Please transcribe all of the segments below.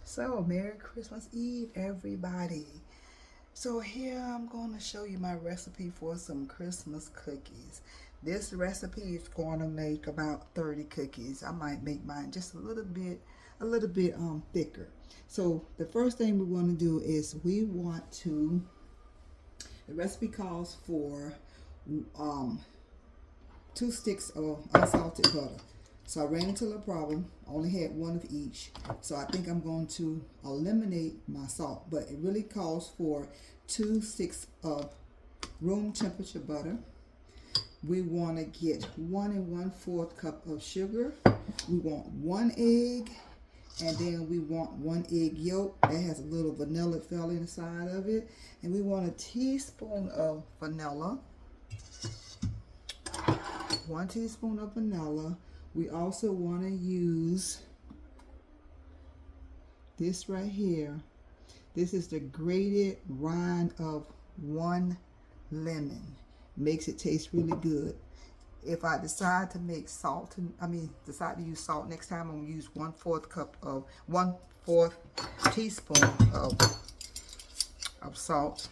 So, Merry Christmas Eve, everybody. So here I'm going to show you my recipe for some Christmas cookies. This recipe is going to make about 30 cookies. I might make mine just a little bit thicker. So the first thing we want to do is the recipe calls for um, 2 sticks of unsalted butter. So I ran into a problem, only had one of each. So I think I'm going to eliminate my salt, but it really calls for 2 sticks of room temperature butter. We want to get 1 1/4 cup of sugar. We want 1 egg, and then we want 1 egg yolk that has a little vanilla fell inside of it. And we want a teaspoon of vanilla. 1 teaspoon of vanilla. We also want to use this right here. This is the grated rind of 1 lemon. Makes it taste really good. If I decide to make decide to use salt next time, I'm going to use 1/4 teaspoon of salt.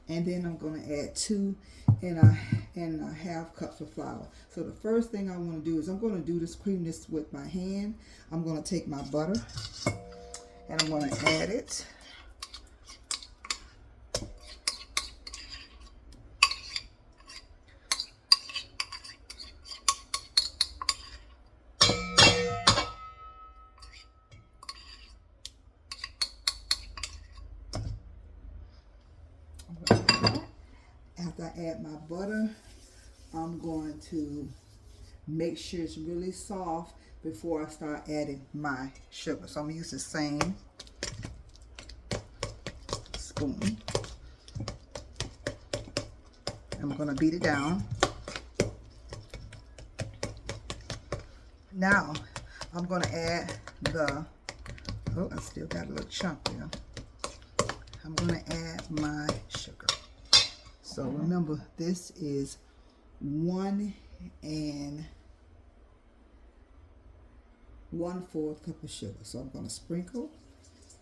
And then I'm going to add 2 1/2 cups of flour. So the first thing I want to do is I'm going to cream this with my hand. I'm going to take my butter and I'm going to add it. After I add my butter, I'm going to make sure it's really soft before I start adding my sugar. So I'm going to use the same spoon. I'm going to beat it down. Now I'm going to add I still got a little chunk there. I'm going to add my sugar. So remember, this is 1 1/4 cup of sugar. So I'm going to sprinkle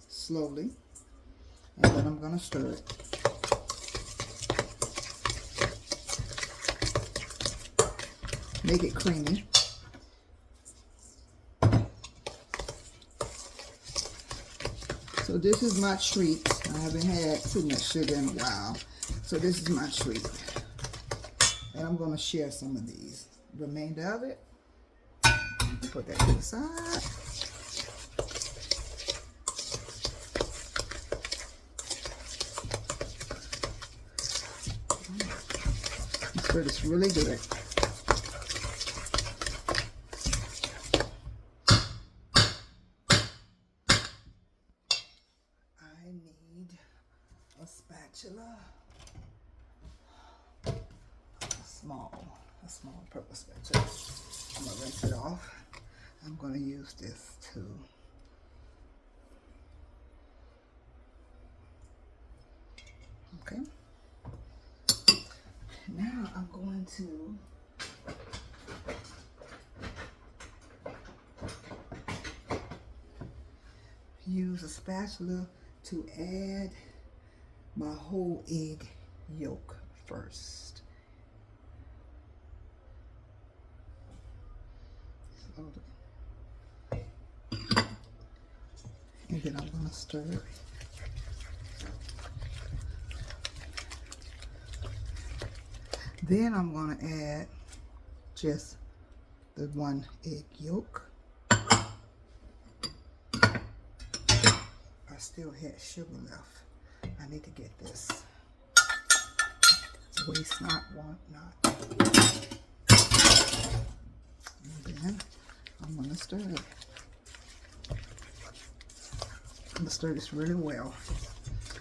slowly, and then I'm going to stir it. Make it creamy. So this is my treat. I haven't had too much sugar in a while. So this is my treat. And I'm going to share some of these. The remainder of it. Put that to the side. Stir this really good. I need a spatula. A small purple spatula. I'm going to rinse it off. I'm going to use this too. Okay. Now I'm going to use a spatula to add my whole egg yolk first. And then I'm going to stir it. Then I'm going to add just the 1 egg yolk. I still had sugar left. I need to get this. Waste not, want not. And then I'm going to stir it. I'm going to stir this really well.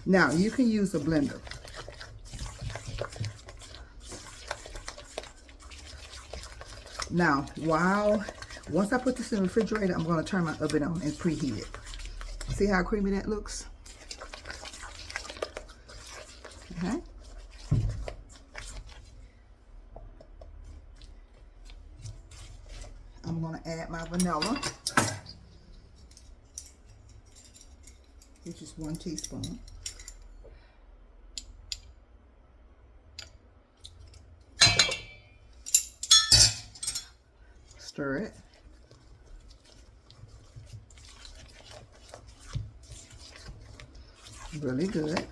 Now, you can use a blender. Now, once I put this in the refrigerator, I'm going to turn my oven on and preheat it. See how creamy that looks? Okay. I'm going to add my vanilla. which is 1 teaspoon. Stir it. Really good.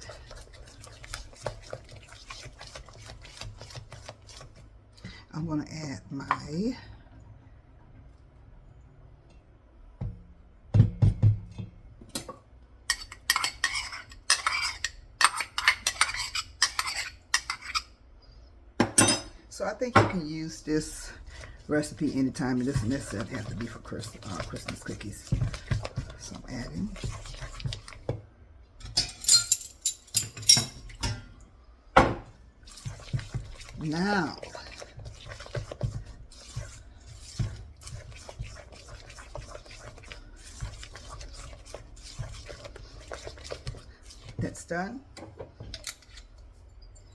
I'm going to add my so I think you can use this recipe anytime. It doesn't necessarily have to be for Christmas cookies. So I'm adding. Now, that's done.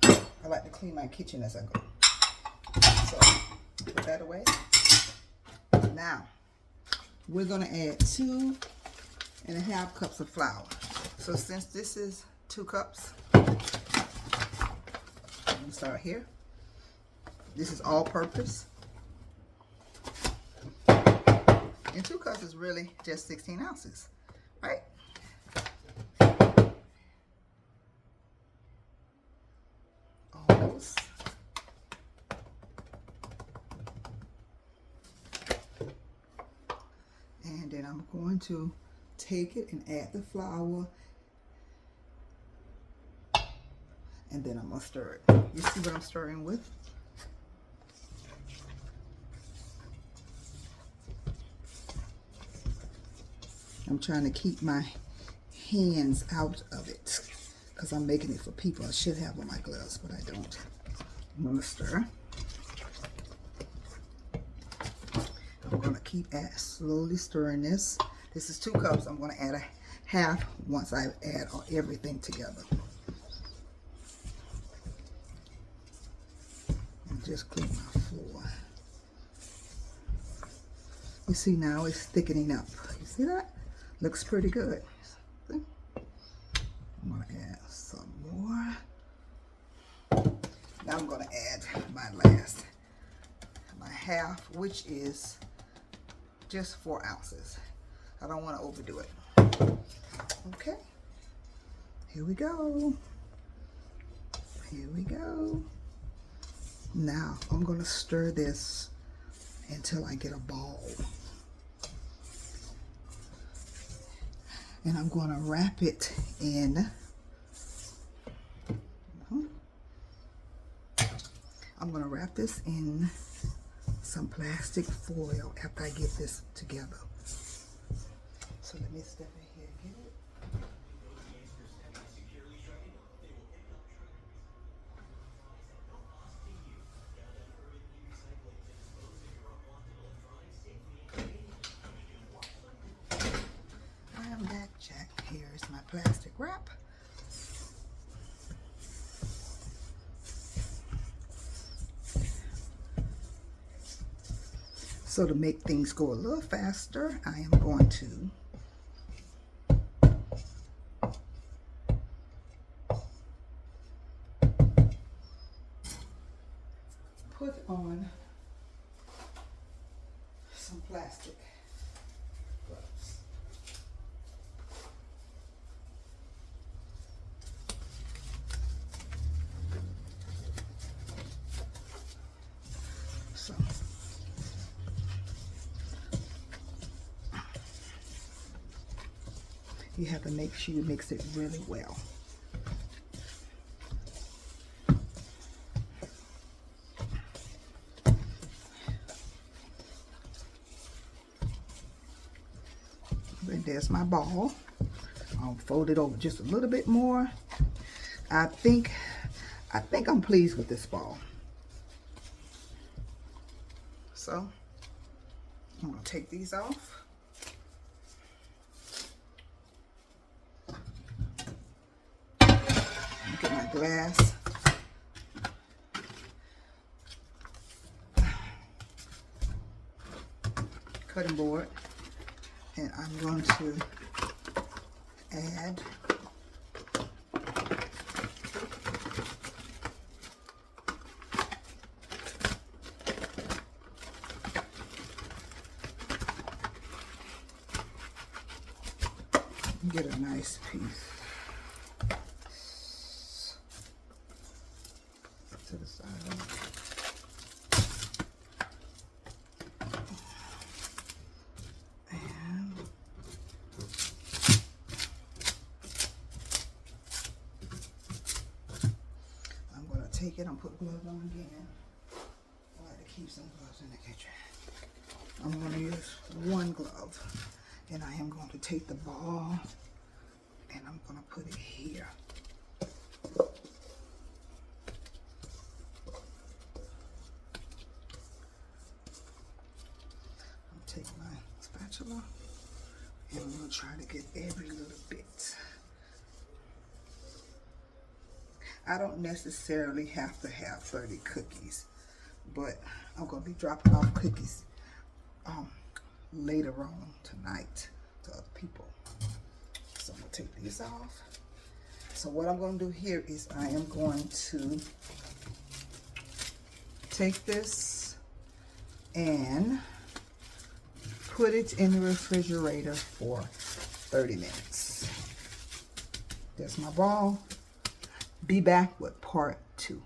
I like to clean my kitchen as I go. So, put that away. Now, we're going to add 2.5 cups of flour. So, since this is 2 cups, I'm going to start here. This is all purpose. And 2 cups is really just 16 ounces, right? Almost. And then I'm going to take it and add the flour. And then I'm going to stir it. You see what I'm stirring with? I'm trying to keep my hands out of it because I'm making it for people. I should have on my gloves, but I don't. I'm going to stir. I'm going to keep slowly stirring this. This is 2 cups. I'm going to add a half once I add everything together. And just clean my floor. You see now it's thickening up. You see that? Looks pretty good. I'm going to add some more. Now I'm going to add my half, which is just 4 ounces. I don't want to overdo it. Okay. Here we go. Here we go. Now I'm going to stir this until I get a ball. And I'm going to wrap it in. I'm going to wrap this in some plastic foil after I get this together. So let me step in here and get it. I am back, Jack. Here is my plastic wrap. So to make things go a little faster, I am going to put on some plastic gloves. So you have to make sure you mix it really well. And there's my ball. I'll fold it over just a little bit more. I think I'm pleased with this ball. So I'm gonna take these off. Get my glass. Cutting board. And I'm going to add get a nice piece to the side. And I'm going to take it and put gloves on again. I like to keep some gloves in the kitchen. I'm going to use one glove, and I am going to take the ball and I'm going to put it here. I'll take my spatula and I'm going to try to get every little bit. I don't necessarily have to have 30 cookies, but I'm going to be dropping off cookies later on tonight to other people. So I'm going to take these off. So what I'm going to do here is I am going to take this and put it in the refrigerator for 30 minutes. There's my ball. Be back with part 2.